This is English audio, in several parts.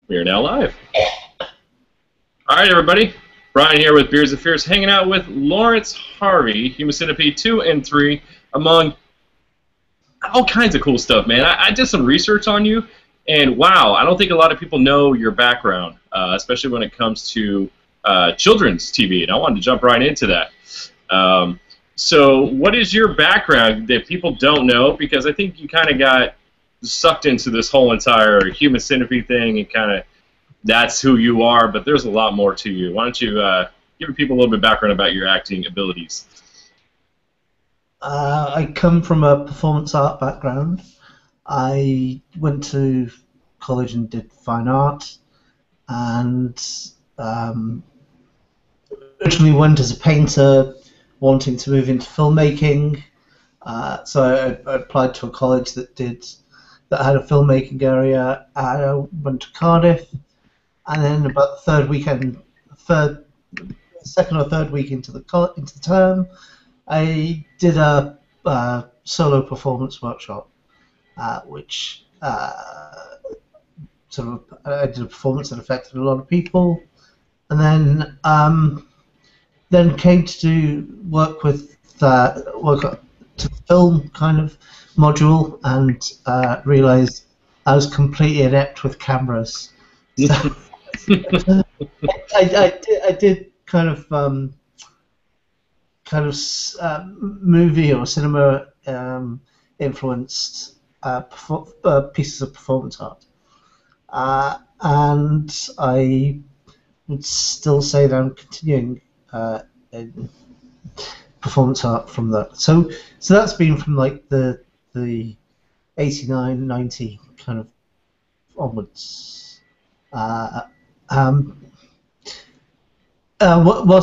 We are now live. All right, everybody. Brian here with Beers and Fears, hanging out with Laurence Harvey, Human Centipede 2 and 3, among all kinds of cool stuff, man. I did some research on you, and wow, I don't think a lot of people know your background, especially when it comes to children's TV, and I wanted to jump right into that. So what is your background that people don't know? Because I think you kind of got sucked into this whole entire Human Centipede thing and kind of that's who you are, but there's a lot more to you. Why don't you give people a little bit of background about your acting abilities? I come from a performance art background. I went to college and did fine art, and originally went as a painter, wanting to move into filmmaking. So I applied to a college that had a filmmaking area. I went to Cardiff, and then about the second or third week into the term, I did a solo performance workshop, which I did a performance that affected a lot of people, and then came to do work with to film kind of module, and realized I was completely inept with cameras. So I did kind of movie or cinema influenced pieces of performance art, and I would still say that I'm continuing in performance art from that. So that's been from like the 89, 90 kind of onwards. Whilst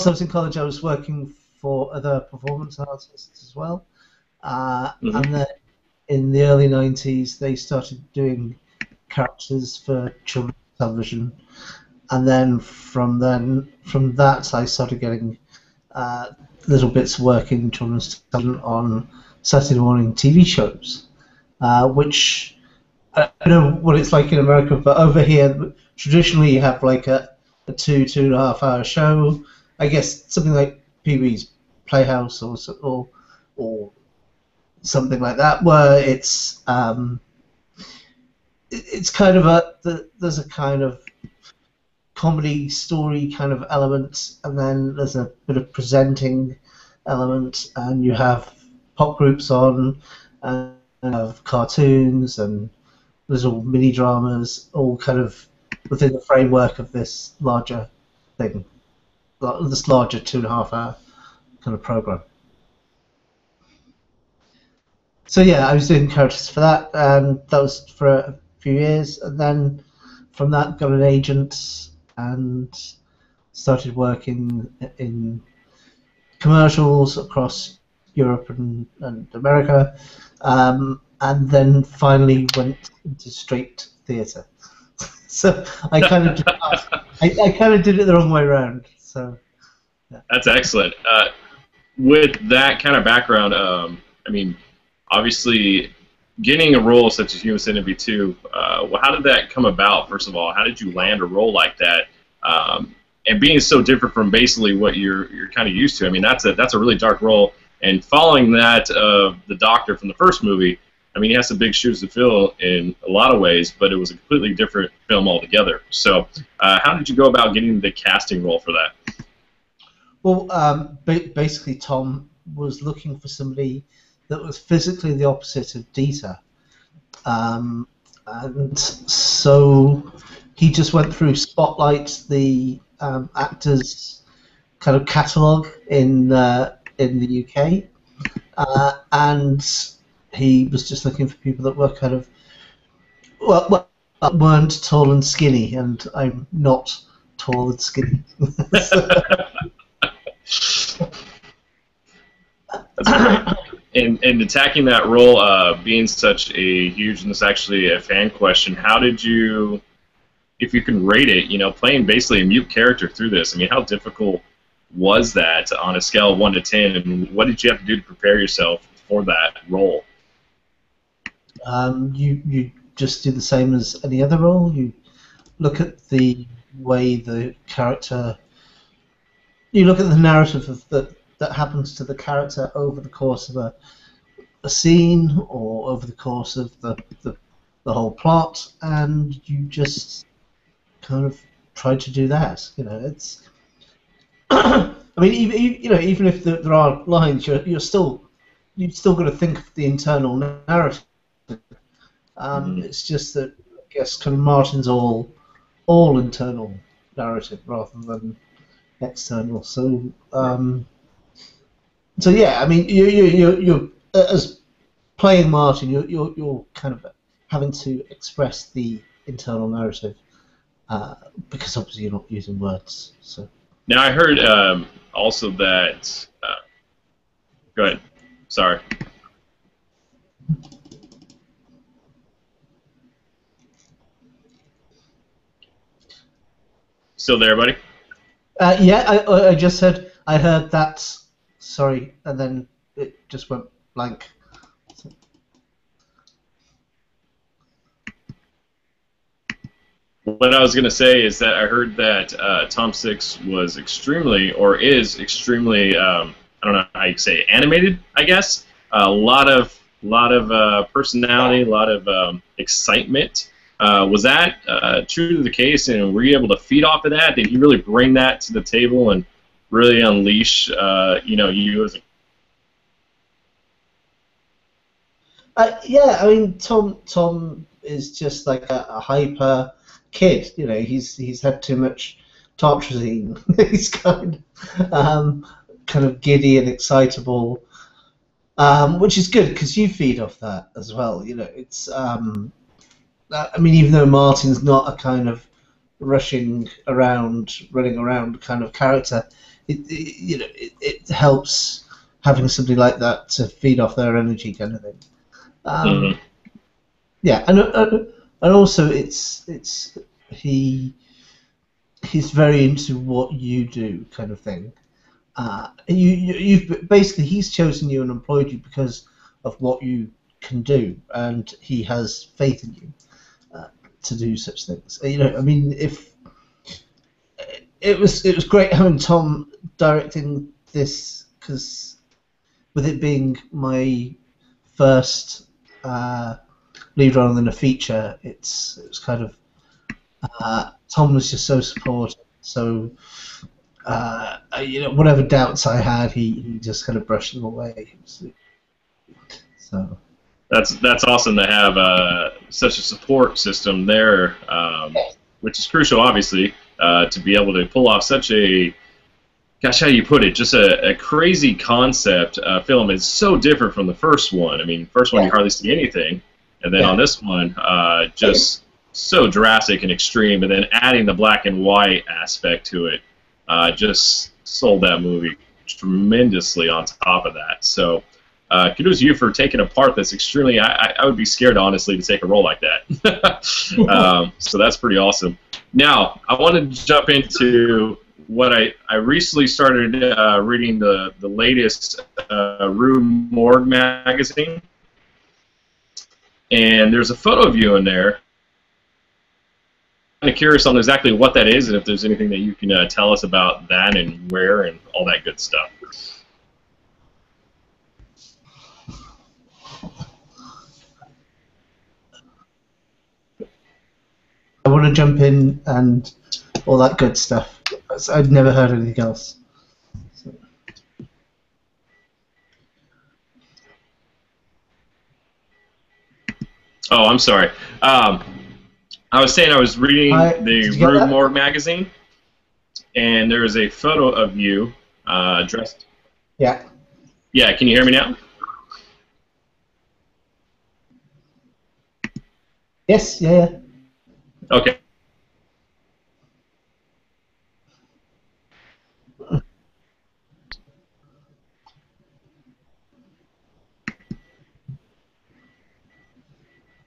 I was in college, I was working for other performance artists as well. And then in the early 90s, they started doing characters for children's television. And then from that, I started getting little bits of work in children's television on Saturday morning TV shows, which I don't know what it's like in America, but over here, traditionally you have like a 2.5 hour show. I guess something like Pee-wee's Playhouse or something like that, where it's kind of there's a kind of comedy story kind of element, and then there's a bit of presenting element, and you have pop groups on, and have cartoons and little mini dramas, all kind of within the framework of this larger thing, this larger 2.5 hour kind of program. So yeah, I was doing characters for that, and that was for a few years, and then from that got an agent and started working in commercials across Europe and America, and then finally went into straight theatre. So I kind of did it the wrong way around. So yeah. That's excellent. With that kind of background, I mean, obviously, getting a role such as Human Centipede 2, how did that come about? First of all, how did you land a role like that? And being so different from basically what you're kind of used to. I mean, that's a really dark role. And following that of the Doctor from the first movie, I mean, he has some big shoes to fill in a lot of ways, but it was a completely different film altogether. So how did you go about getting the casting role for that? Well, basically, Tom was looking for somebody that was physically the opposite of Dieter. And so he just went through Spotlight, the actors' kind of catalogue in the UK, and he was just looking for people that were kind of weren't tall and skinny, and I'm not tall and skinny. And attacking that role, being such a huge, and this is actually a fan question, how did you, if you can rate it, you know, playing basically a mute character through this, I mean, how difficult was that on a scale of 1 to 10, and what did you have to do to prepare yourself for that role? You just do the same as any other role. You look at the way the character, you look at the narrative that happens to the character over the course of a scene or over the course of the whole plot, and you just kind of try to do that. It's. I mean, even if there are lines, you've still got to think of the internal narrative. It's just that I guess kind of Martin's all internal narrative rather than external. So yeah, I mean, you as playing Martin, you're kind of having to express the internal narrative because obviously you're not using words. So now I heard also that. Go ahead. Sorry. Still there, buddy? Yeah, I just said I heard that. Sorry, and then it just went blank. What I was going to say is that I heard that Tom Six was extremely, or is extremely, I don't know how you say, animated. I guess a lot of personality, a lot of excitement. Was that true to the case, and were you able to feed off of that? Did he really bring that to the table and really unleash, you as Yeah, I mean, Tom is just like a hyper kid. He's had too much tartrazine. He's kind of giddy and excitable, which is good because you feed off that as well. It's I mean, even though Martin's not a kind of running around kind of character, it helps having somebody like that to feed off their energy, kind of thing. Yeah, and also he's very into what you do, kind of thing. You've basically, he's chosen you and employed you because of what you can do, and he has faith in you to do such things. I mean, if it was great having Tom directing this, because with it being my first lead rather than a feature, it was kind of Tom was just so supportive. So whatever doubts I had, he just kind of brushed them away. So that's awesome to have such a support system there, which is crucial, obviously, to be able to pull off such a, gosh, how do you put it, just a crazy concept film. It's so different from the first one. I mean, first one you hardly see anything, and then on this one, just so drastic and extreme, and then adding the black and white aspect to it, just sold that movie tremendously on top of that. So kudos to you for taking a part that's extremely, I would be scared, honestly, to take a role like that. So that's pretty awesome. Now, I want to jump into what I recently started reading the latest Rue Morgue magazine, and there's a photo of you in there. I'm kind of curious on exactly what that is, and if there's anything that you can tell us about that and where and all that good stuff. I want to jump in and all that good stuff. I'd never heard anything else. So. Oh, I'm sorry. I was saying I was reading the Rue Morgue magazine, and there is a photo of you dressed. Yeah. Yeah, can you hear me now? Yes, yeah. Okay.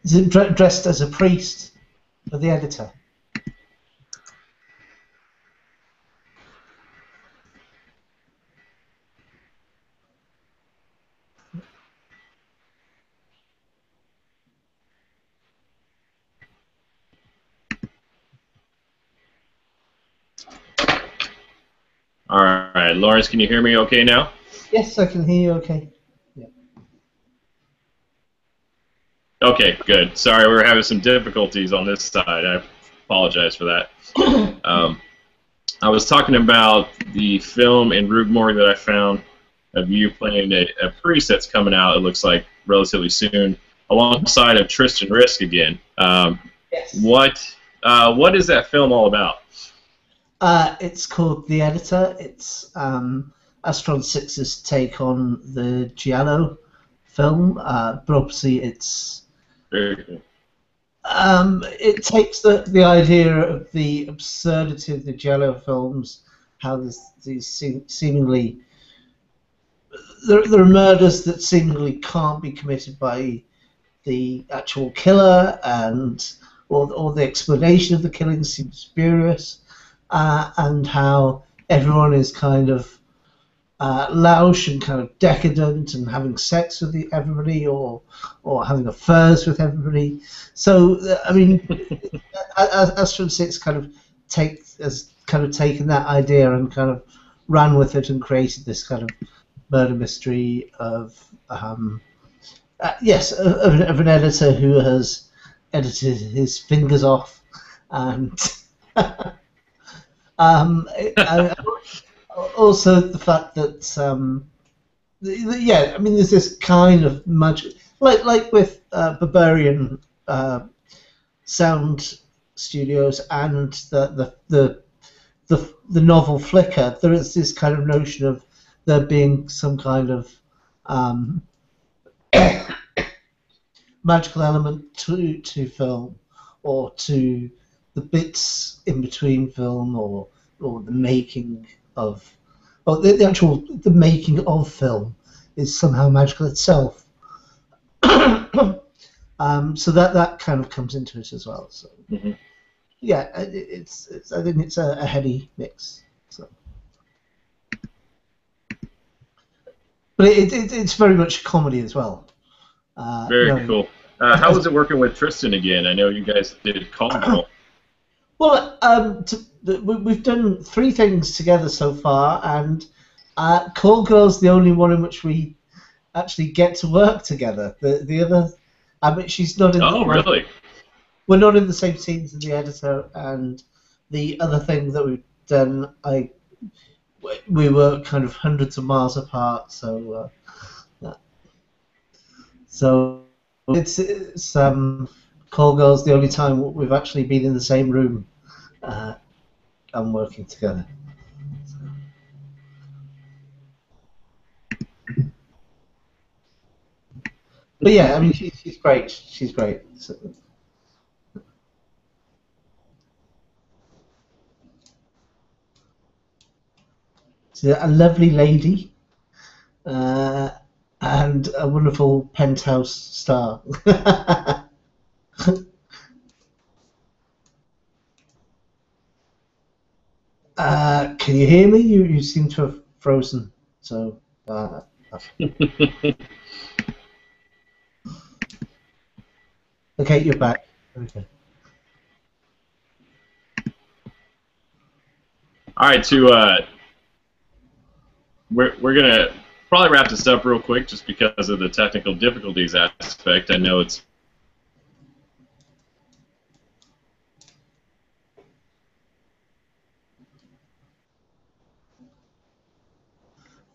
Is it dressed as a priest for the editor? All right, Lawrence, can you hear me okay now? Yes, I can hear you okay. Yeah. Okay, good. Sorry, we were having some difficulties on this side. I apologize for that. Um, I was talking about the film in Rube Morgue that I found of you playing a priest that's coming out, it looks like, relatively soon, alongside of Tristan Risk again. Yes. What is that film all about? It's called The Editor. It's Astron 6's take on the Giallo film, but obviously it's Very cool. it takes the idea of the absurdity of the Giallo films, how these seemingly there are murders that seemingly can't be committed by the actual killer, and or the explanation of the killing seems spurious, and how everyone is kind of louche and kind of decadent and having sex with everybody, or having affairs with everybody. So I mean, Astron 6 kind of has kind of taken that idea and kind of ran with it and created this kind of murder mystery of yes, of an editor who has edited his fingers off, and also the fact that yeah, I mean, there's this kind of magic, like with Barbarian sound studios and the novel Flicker. There is this kind of notion of there being some kind of magical element to film, or to the bits in between film, or the making of, or the making of film is somehow magical itself. So that kind of comes into it as well. So yeah, it's I think it's a heady mix. So. But it's very much comedy as well. Very cool. How was it working with Tristan again? I know you guys did Call Girl. Well, we've done 3 things together so far, and Call Girl's the only one in which we actually get to work together. The other, I mean, she's not in. Oh, really? We're not in the same scenes as the editor, and the other thing that we've done, we were kind of hundreds of miles apart, so it's Call Girl's the only time we've actually been in the same room and working together. But yeah, I mean, she's great. She's great. So, she's a lovely lady, and a wonderful penthouse star. Can you hear me? You seem to have frozen. So. Okay, you're back. Okay. All right, we're gonna probably wrap this up real quick, just because of the technical difficulties aspect. I know it's.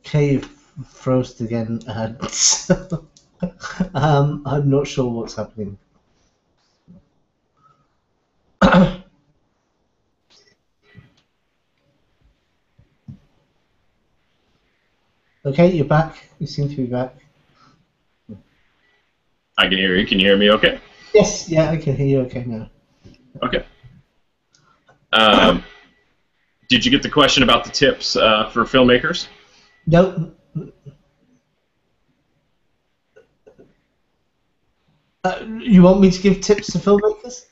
Okay, you've frozen again. I'm not sure what's happening. Okay, you're back. You seem to be back. I can hear you. Can you hear me okay? Yes, yeah, I can hear you okay now. Okay. Did you get the question about the tips for filmmakers? No. You want me to give tips to filmmakers?